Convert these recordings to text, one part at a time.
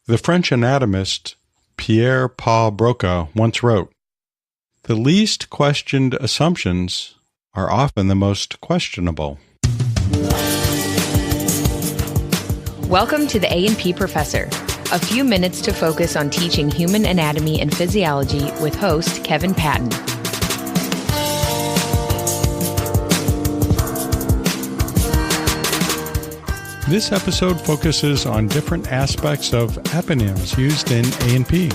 The French anatomist Pierre-Paul Broca once wrote, "The least questioned assumptions are often the most questionable." Welcome to the A&P Professor, a few minutes to focus on teaching human anatomy and physiology with host Kevin Patton. This episode focuses on different aspects of eponyms used in A&P.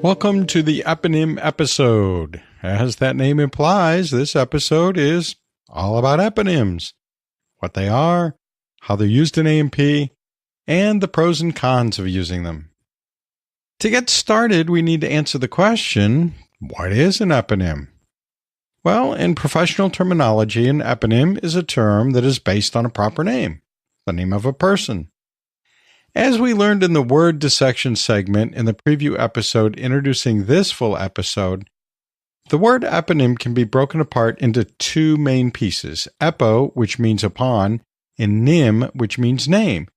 Welcome to the Eponym episode. As that name implies, this episode is all about eponyms, what they are, how they're used in A&P, and the pros and cons of using them. To get started, we need to answer the question, what is an eponym? Well, in professional terminology, an eponym is a term that is based on a proper name, the name of a person. As we learned in the word dissection segment in the preview episode introducing this full episode, the word eponym can be broken apart into two main pieces, epo, which means upon, and nym, which means name.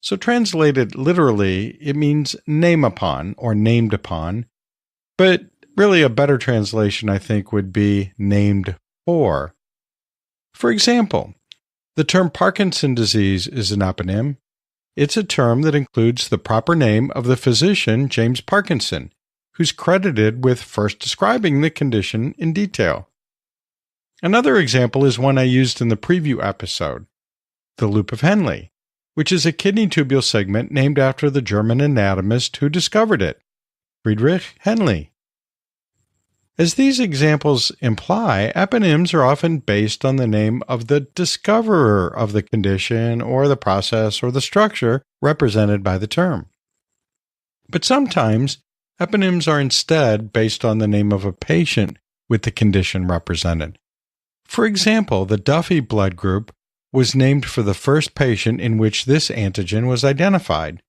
So translated literally, it means name upon or named upon, but really a better translation, I think, would be named for. For example, the term Parkinson's disease is an eponym. It's a term that includes the proper name of the physician, James Parkinson, who's credited with first describing the condition in detail. Another example is one I used in the preview episode, the loop of Henle, which is a kidney tubule segment named after the German anatomist who discovered it, Friedrich Henle. As these examples imply, eponyms are often based on the name of the discoverer of the condition or the process or the structure represented by the term. But sometimes, eponyms are instead based on the name of a patient with the condition represented. For example, the Duffy blood group was named for the first patient in which this antigen was identified.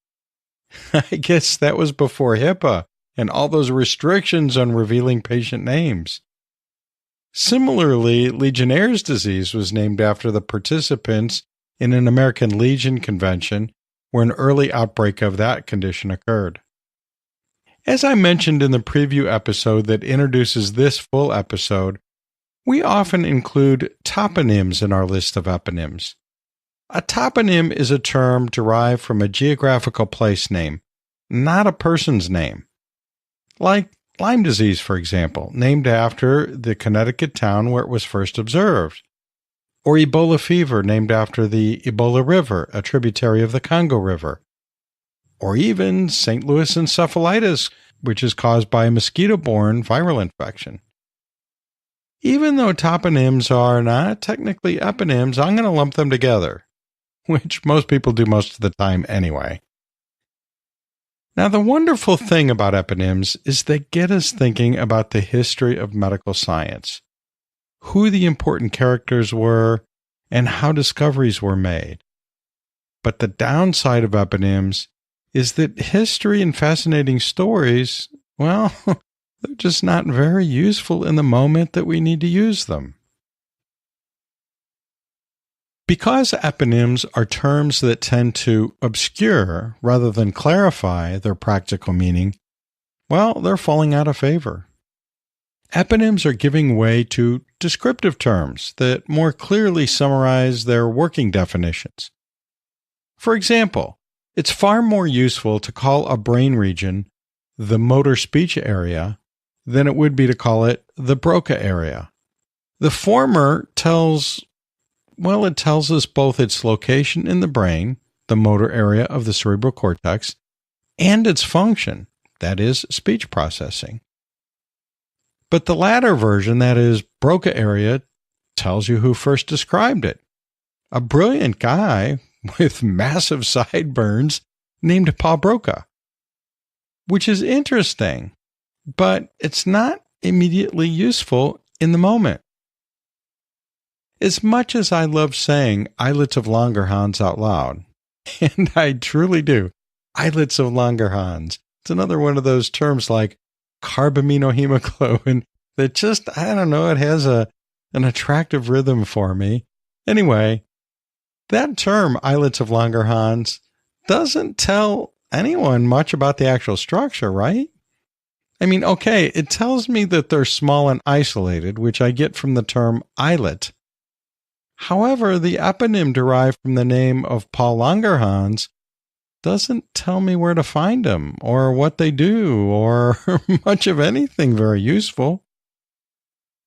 I guess that was before HIPAA and all those restrictions on revealing patient names. Similarly, Legionnaire's disease was named after the participants in an American Legion convention where an early outbreak of that condition occurred. As I mentioned in the preview episode that introduces this full episode, we often include toponyms in our list of eponyms. A toponym is a term derived from a geographical place name, not a person's name. Like Lyme disease, for example, named after the Connecticut town where it was first observed. Or Ebola fever, named after the Ebola River, a tributary of the Congo River. Or even St. Louis encephalitis, which is caused by a mosquito-borne viral infection. Even though toponyms are not technically eponyms, I'm going to lump them together, which most people do most of the time anyway. Now, the wonderful thing about eponyms is they get us thinking about the history of medical science, who the important characters were, and how discoveries were made. But the downside of eponyms is that history and fascinating stories, well, they're just not very useful in the moment that we need to use them. Because eponyms are terms that tend to obscure rather than clarify their practical meaning, well, they're falling out of favor. Eponyms are giving way to descriptive terms that more clearly summarize their working definitions. For example, it's far more useful to call a brain region the motor speech area than it would be to call it the Broca area. The former tells us both its location in the brain, the motor area of the cerebral cortex, and its function, that is, speech processing. But the latter version, that is, Broca area, tells you who first described it. A brilliant guy with massive sideburns named Paul Broca. Which is interesting, but it's not immediately useful in the moment. As much as I love saying islets of Langerhans out loud, and I truly do, islets of Langerhans, it's another one of those terms like carbaminohemoglobin that just, I don't know, it has an attractive rhythm for me. Anyway, that term, islets of Langerhans, doesn't tell anyone much about the actual structure, right? I mean, okay, it tells me that they're small and isolated, which I get from the term islet. However, the eponym derived from the name of Paul Langerhans doesn't tell me where to find them or what they do or much of anything very useful.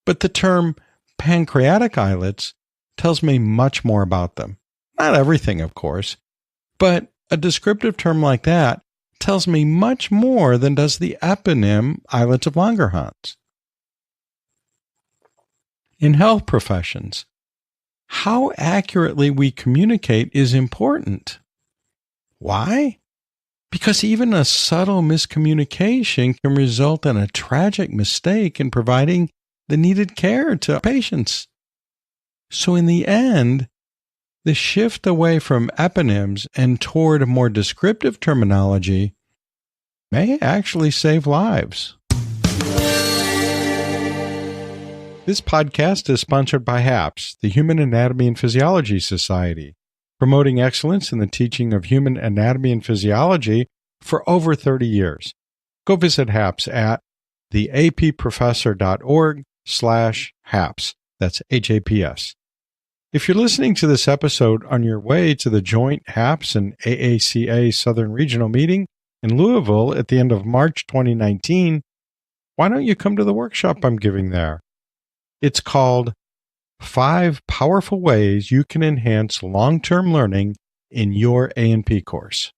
But the term pancreatic islets tells me much more about them. Not everything, of course, but a descriptive term like that tells me much more than does the eponym islets of Langerhans. In health professions, how accurately we communicate is important. Why? Because even a subtle miscommunication can result in a tragic mistake in providing the needed care to patients. So in the end, the shift away from eponyms and toward more descriptive terminology may actually save lives. This podcast is sponsored by HAPS, the Human Anatomy and Physiology Society, promoting excellence in the teaching of human anatomy and physiology for over 30 years. Go visit HAPS at theapprofessor.org/HAPS. That's HAPS. If you're listening to this episode on your way to the joint HAPS and AACA Southern Regional meeting in Louisville at the end of March 2019, why don't you come to the workshop I'm giving there? It's called 5 Powerful Ways You Can Enhance Long-Term Learning in Your A&P Course.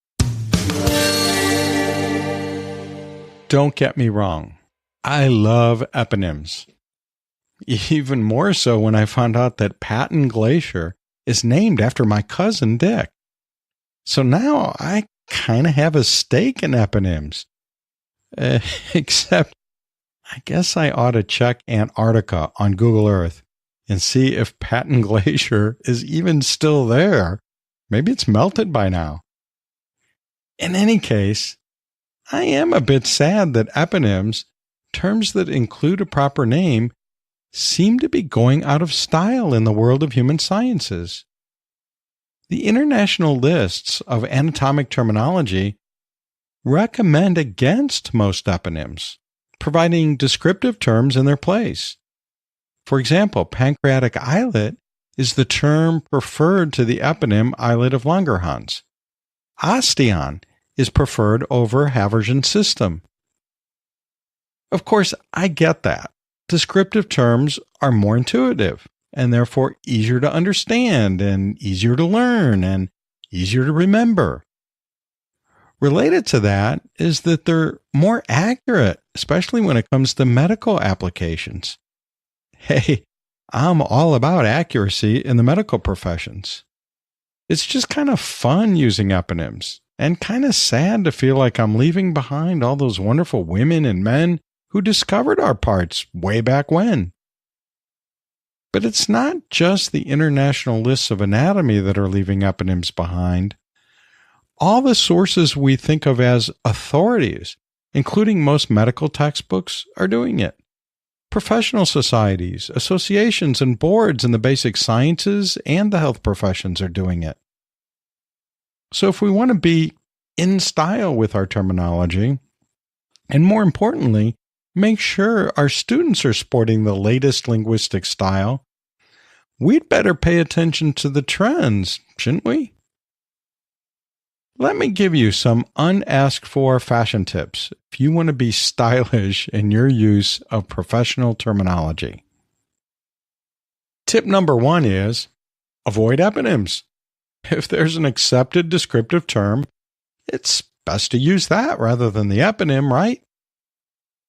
Don't get me wrong. I love eponyms. Even more so when I found out that Patton Glacier is named after my cousin Dick. So now I kind of have a stake in eponyms. Except I guess I ought to check Antarctica on Google Earth and see if Patton Glacier is even still there. Maybe it's melted by now. In any case, I am a bit sad that eponyms, terms that include a proper name, seem to be going out of style in the world of human sciences. The international lists of anatomic terminology recommend against most eponyms, providing descriptive terms in their place. For example, pancreatic islet is the term preferred to the eponym islet of Langerhans. Osteon is preferred over Haversian system. Of course, I get that. Descriptive terms are more intuitive and therefore easier to understand and easier to learn and easier to remember. Related to that is that they're more accurate, especially when it comes to medical applications. Hey, I'm all about accuracy in the medical professions. It's just kind of fun using eponyms and kind of sad to feel like I'm leaving behind all those wonderful women and men who discovered our parts way back when. But it's not just the international lists of anatomy that are leaving eponyms behind. All the sources we think of as authorities, including most medical textbooks, are doing it. Professional societies, associations, and boards in the basic sciences and the health professions are doing it. So if we want to be in style with our terminology, and more importantly, make sure our students are sporting the latest linguistic style, we'd better pay attention to the trends, shouldn't we? Let me give you some unasked for fashion tips if you want to be stylish in your use of professional terminology. Tip number 1 is avoid eponyms. If there's an accepted descriptive term, it's best to use that rather than the eponym, right?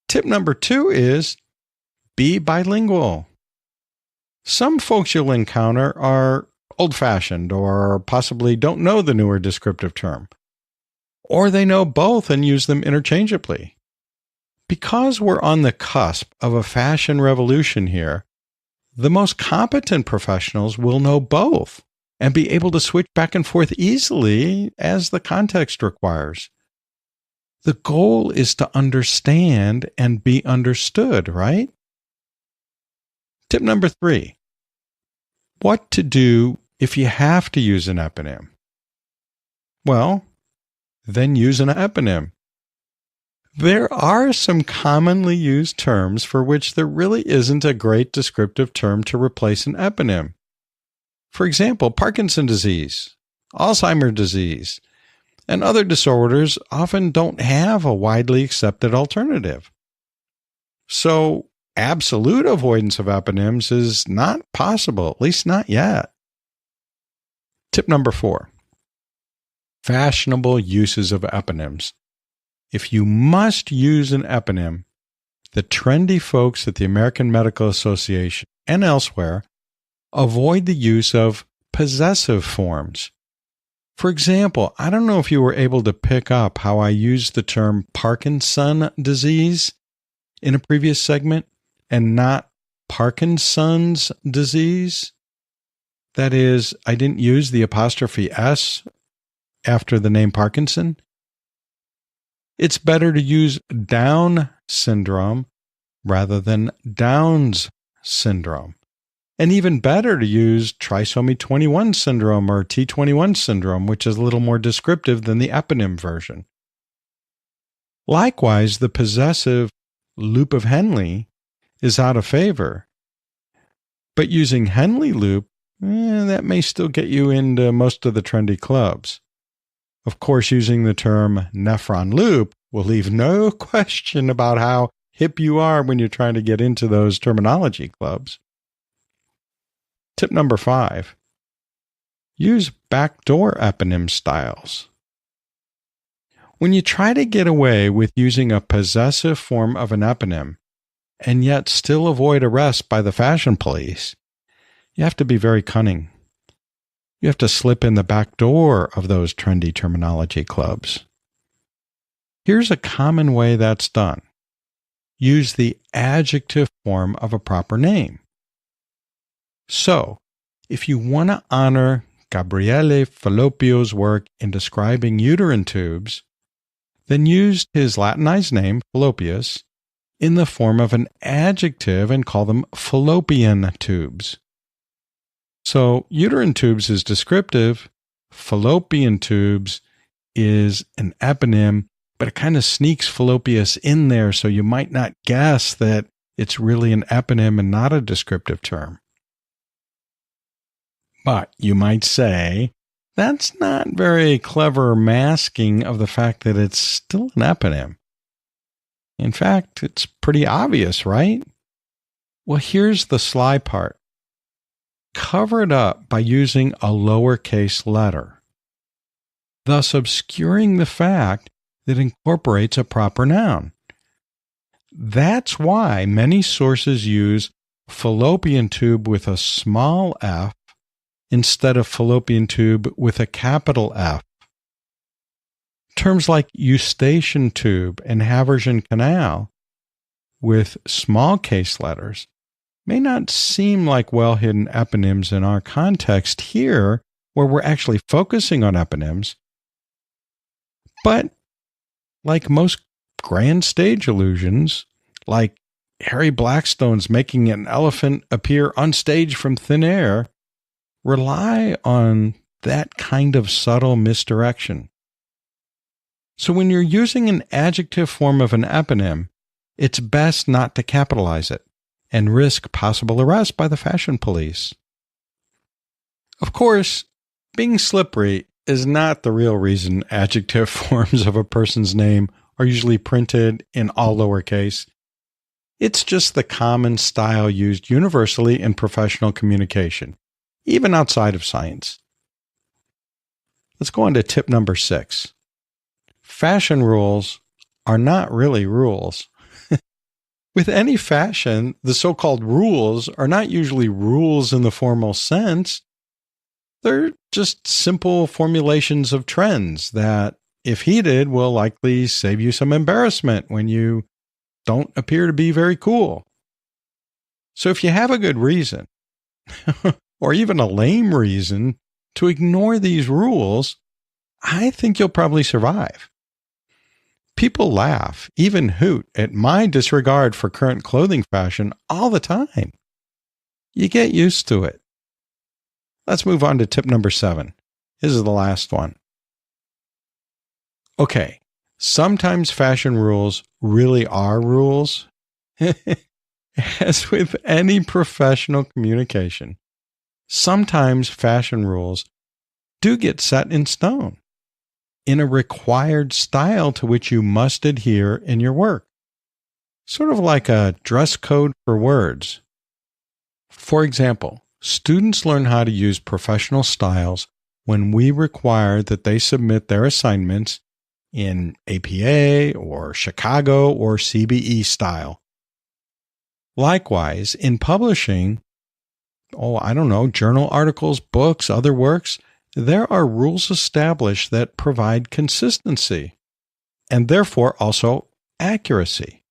Tip number 2 is be bilingual. Some folks you'll encounter are old-fashioned or possibly don't know the newer descriptive term, or they know both and use them interchangeably. Because we're on the cusp of a fashion revolution here, the most competent professionals will know both and be able to switch back and forth easily as the context requires. The goal is to understand and be understood, right? Tip number 3. What to do if you have to use an eponym? Well, then use an eponym. There are some commonly used terms for which there really isn't a great descriptive term to replace an eponym. For example, Parkinson's disease, Alzheimer's disease, and other disorders often don't have a widely accepted alternative. So, absolute avoidance of eponyms is not possible, at least not yet. Tip number 4. Fashionable uses of eponyms. If you must use an eponym, the trendy folks at the American Medical Association and elsewhere avoid the use of possessive forms. For example, I don't know if you were able to pick up how I used the term Parkinson's disease in a previous segment and not Parkinson's disease. That is, I didn't use the apostrophe S after the name Parkinson. It's better to use Down syndrome rather than Downs syndrome. And even better to use trisomy 21 syndrome or T21 syndrome, which is a little more descriptive than the eponym version. Likewise, the possessive loop of Henle is out of favor. But using Henle loop, that may still get you into most of the trendy clubs. Of course, using the term nephron loop will leave no question about how hip you are when you're trying to get into those terminology clubs. Tip number 5. Use backdoor eponym styles. When you try to get away with using a possessive form of an eponym and yet still avoid arrest by the fashion police, you have to be very cunning. You have to slip in the back door of those trendy terminology clubs. Here's a common way that's done. Use the adjective form of a proper name. So, if you want to honor Gabriele Fallopio's work in describing uterine tubes, then use his Latinized name, Fallopius, in the form of an adjective and call them fallopian tubes. So, uterine tubes is descriptive, fallopian tubes is an eponym, but it kind of sneaks Fallopius in there, so you might not guess that it's really an eponym and not a descriptive term. But you might say, that's not very clever masking of the fact that it's still an eponym. In fact, it's pretty obvious, right? Well, here's the sly part. Cover it up by using a lowercase letter, thus obscuring the fact that it incorporates a proper noun. That's why many sources use fallopian tube with a small f instead of fallopian tube with a capital F. Terms like eustachian tube and Haversian canal with small case letters may not seem like well-hidden eponyms in our context here, where we're actually focusing on eponyms. But like most grand stage illusions, like Harry Blackstone's making an elephant appear on stage from thin air, rely on that kind of subtle misdirection. So when you're using an adjective form of an eponym, it's best not to capitalize it and risk possible arrest by the fashion police. Of course, being slippery is not the real reason adjective forms of a person's name are usually printed in all lowercase. It's just the common style used universally in professional communication, even outside of science. Let's go on to tip number 6. Fashion rules are not really rules. With any fashion, the so-called rules are not usually rules in the formal sense. They're just simple formulations of trends that, if heeded, will likely save you some embarrassment when you don't appear to be very cool. So if you have a good reason, or even a lame reason, to ignore these rules, I think you'll probably survive. People laugh, even hoot, at my disregard for current clothing fashion all the time. you get used to it. Let's move on to tip number 7. This is the last one. Okay, sometimes fashion rules really are rules. As with any professional communication, sometimes fashion rules do get set in stone in a required style to which you must adhere in your work. Sort of like a dress code for words. For example, students learn how to use professional styles when we require that they submit their assignments in APA or Chicago or CBE style. Likewise, in publishing, journal articles, books, other works, there are rules established that provide consistency and therefore also accuracy.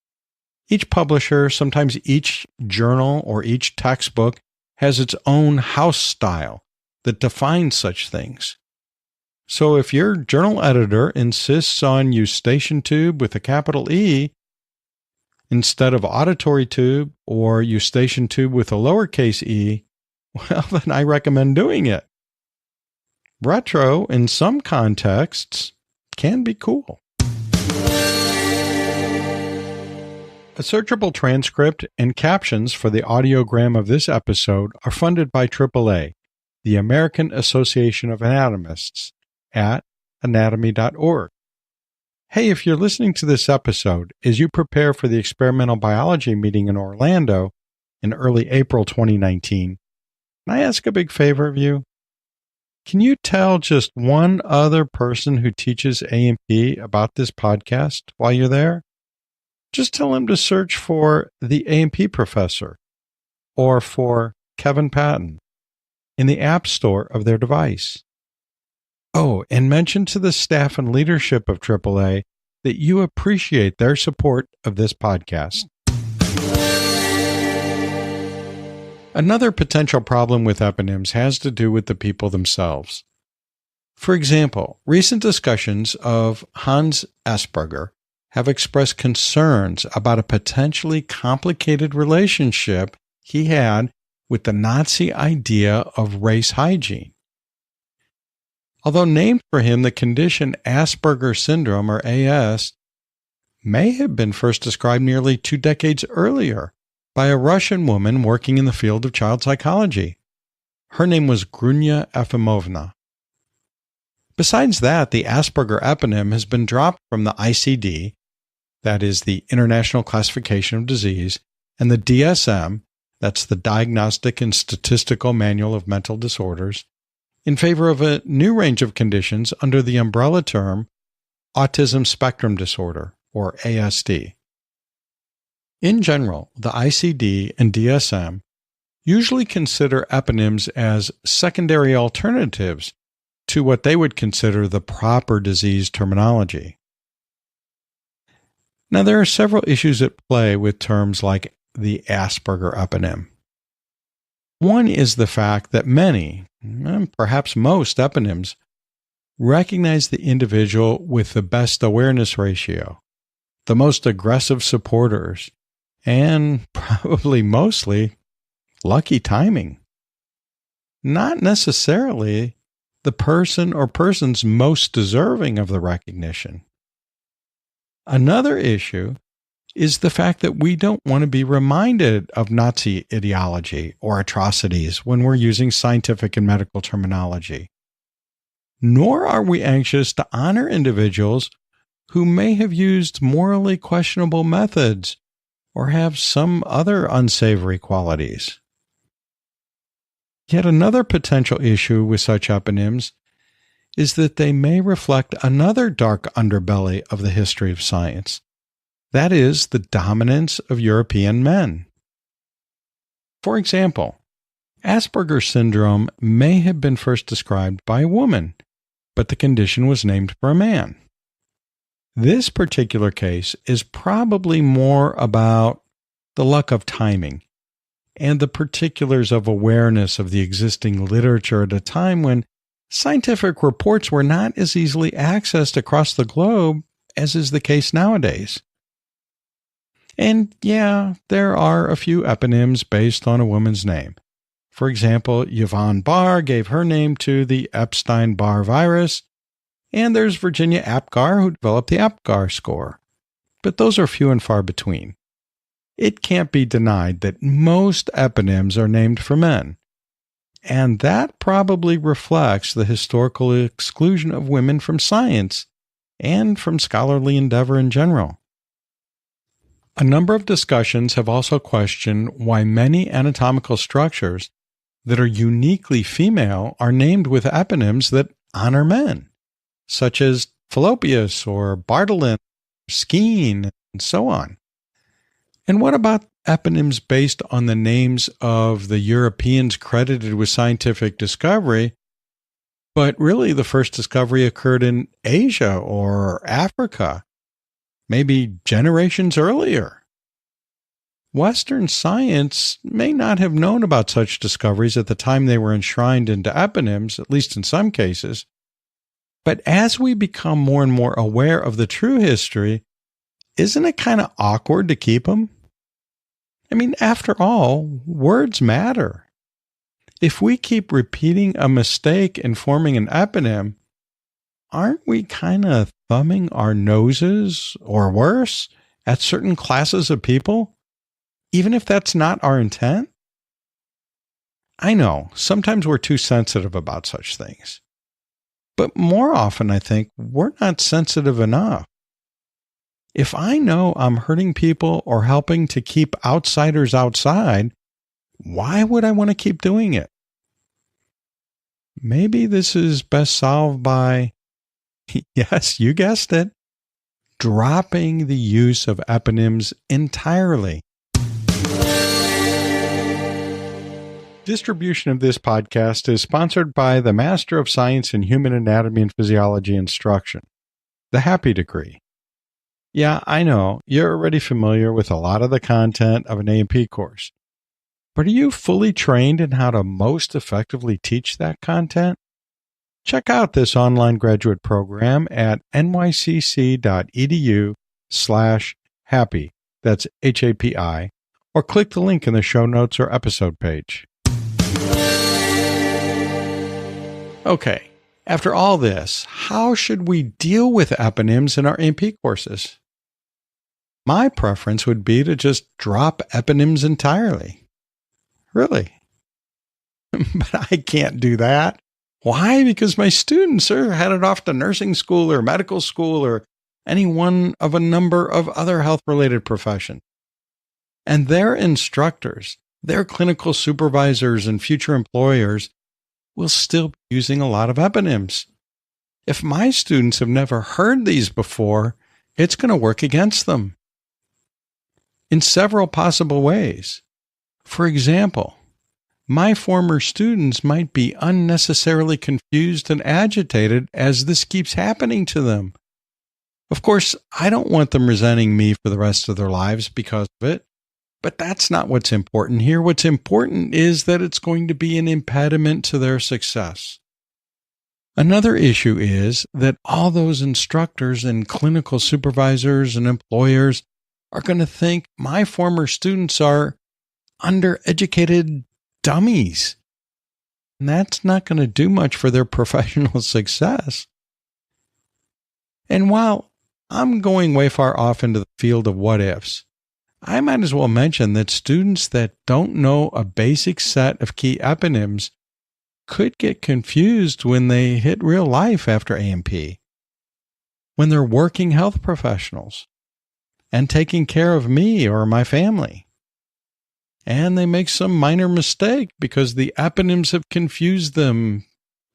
Each publisher, sometimes each journal or each textbook, has its own house style that defines such things. So if your journal editor insists on eustachian tube with a capital E instead of auditory tube or eustachian tube with a lowercase e, well, then I recommend doing it. Retro, in some contexts, can be cool. A searchable transcript and captions for the audiogram of this episode are funded by AAA, the American Association of Anatomists, at anatomy.org. Hey, if you're listening to this episode as you prepare for the experimental biology meeting in Orlando in early April 2019, can I ask a big favor of you? Can you tell just one other person who teaches A&P about this podcast while you're there? Just tell him to search for the A&P Professor or for Kevin Patton in the App Store of their device. Oh, and mention to the staff and leadership of AAA that you appreciate their support of this podcast. Another potential problem with eponyms has to do with the people themselves. For example, recent discussions of Hans Asperger have expressed concerns about a potentially complicated relationship he had with the Nazi idea of race hygiene. Although named for him, the condition Asperger syndrome, or AS, may have been first described nearly 2 decades earlier by a Russian woman working in the field of child psychology. Her name was Grunya Efimovna. Besides that, the Asperger eponym has been dropped from the ICD, that is the International Classification of Disease, and the DSM, that's the Diagnostic and Statistical Manual of Mental Disorders, in favor of a new range of conditions under the umbrella term Autism Spectrum Disorder, or ASD. In general, the ICD and DSM usually consider eponyms as secondary alternatives to what they would consider the proper disease terminology. Now, there are several issues at play with terms like the Asperger eponym. One is the fact that many, perhaps most eponyms, recognize the individual with the best awareness ratio, the most aggressive supporters, and probably mostly lucky timing. Not necessarily the person or persons most deserving of the recognition. Another issue is the fact that we don't want to be reminded of Nazi ideology or atrocities when we're using scientific and medical terminology. Nor are we anxious to honor individuals who may have used morally questionable methods or have some other unsavory qualities. Yet another potential issue with such eponyms is that they may reflect another dark underbelly of the history of science. That is, the dominance of European men. For example, Asperger's syndrome may have been first described by a woman, but the condition was named for a man. This particular case is probably more about the luck of timing and the particulars of awareness of the existing literature at a time when scientific reports were not as easily accessed across the globe as is the case nowadays. And yeah, there are a few eponyms based on a woman's name, For example, Yvonne Barr gave her name to the Epstein-Barr virus, and there's Virginia Apgar who developed the Apgar score. But those are few and far between. It can't be denied that most eponyms are named for men, and that probably reflects the historical exclusion of women from science and from scholarly endeavor in general. A number of discussions have also questioned why many anatomical structures that are uniquely female are named with eponyms that honor men, such as Fallopius or Bartholin, Skene, and so on. And what about eponyms based on the names of the Europeans credited with scientific discovery, but really the first discovery occurred in Asia or Africa, maybe generations earlier? Western science may not have known about such discoveries at the time they were enshrined into eponyms, at least in some cases. But as we become more and more aware of the true history, isn't it kind of awkward to keep them? I mean, after all, words matter. If we keep repeating a mistake in forming an eponym, aren't we kind of thumbing our noses, or worse, at certain classes of people, even if that's not our intent? I know, sometimes we're too sensitive about such things. But more often, I think, we're not sensitive enough. If I know I'm hurting people or helping to keep outsiders outside, why would I want to keep doing it? Maybe this is best solved by, yes, you guessed it, dropping the use of eponyms entirely. Distribution of this podcast is sponsored by the Master of Science in Human Anatomy and Physiology Instruction, the HAPI degree. Yeah, I know, you're already familiar with a lot of the content of an A&P course. But are you fully trained in how to most effectively teach that content? Check out this online graduate program at nycc.edu/HAPI, that's HAPI, or click the link in the show notes or episode page. Okay, after all this, how should we deal with eponyms in our A&P courses? My preference would be to just drop eponyms entirely. Really. But I can't do that. Why? Because my students are headed off to nursing school or medical school or any one of a number of other health-related professions. And their instructors, their clinical supervisors and future employers will still be using a lot of eponyms. If my students have never heard these before, it's going to work against them in several possible ways. For example, my former students might be unnecessarily confused and agitated as this keeps happening to them. Of course, I don't want them resenting me for the rest of their lives because of it, but that's not what's important here. What's important is that it's going to be an impediment to their success. Another issue is that all those instructors and clinical supervisors and employers are going to think my former students are undereducated dummies. And that's not going to do much for their professional success. And while I'm going way far off into the field of what ifs, I might as well mention that students that don't know a basic set of key eponyms could get confused when they hit real life after A&P, when they're working health professionals and taking care of me or my family. And they make some minor mistake because the eponyms have confused them.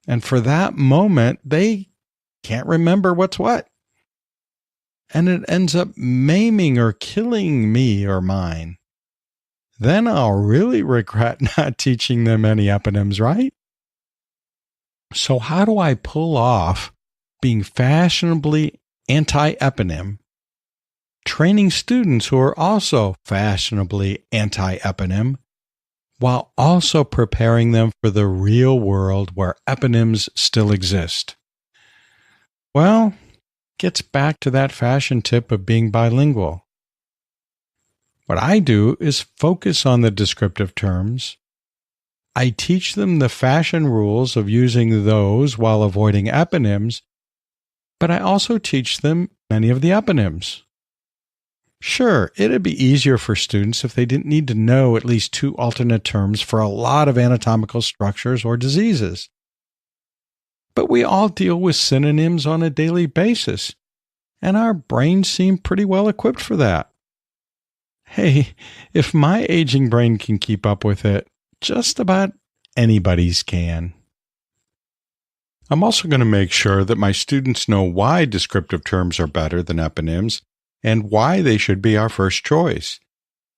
And for that moment, they can't remember what's what. And it ends up maiming or killing me or mine. Then I'll really regret not teaching them any eponyms, right? So how do I pull off being fashionably anti-eponym, training students who are also fashionably anti-eponym, while also preparing them for the real world where eponyms still exist? Well, gets back to that fashion tip of being bilingual. What I do is focus on the descriptive terms, I teach them the fashion rules of using those while avoiding eponyms, but I also teach them many of the eponyms. Sure, it'd be easier for students if they didn't need to know at least 2 alternate terms for a lot of anatomical structures or diseases. But we all deal with synonyms on a daily basis, and our brains seem pretty well equipped for that. Hey, if my aging brain can keep up with it, just about anybody's can. I'm also going to make sure that my students know why descriptive terms are better than eponyms and why they should be our first choice.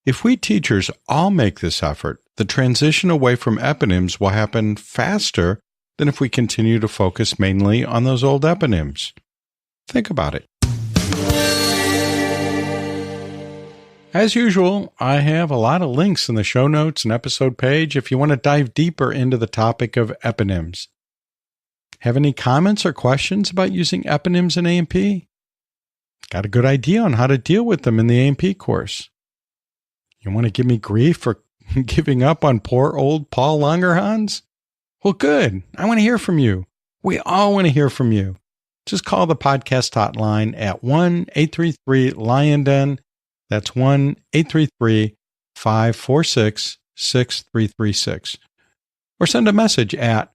If we teachers all make this effort, the transition away from eponyms will happen faster than if we continue to focus mainly on those old eponyms. Think about it. As usual, I have a lot of links in the show notes and episode page if you want to dive deeper into the topic of eponyms. Have any comments or questions about using eponyms in A&P? Got a good idea on how to deal with them in the A&P course? You want to give me grief for giving up on poor old Paul Langerhans? Well, good. I want to hear from you. We all want to hear from you. Just call the podcast hotline at 1-833-LION-DEN. That's 1-833-546-6336. Or send a message at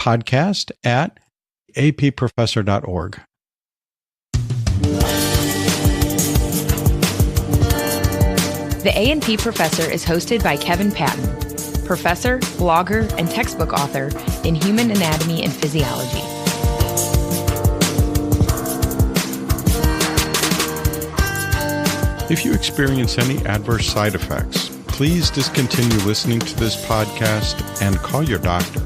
podcast@approfessor.org. The A&P Professor is hosted by Kevin Patton, professor, blogger, and textbook author in human anatomy and physiology. If you experience any adverse side effects, please discontinue listening to this podcast and call your doctor.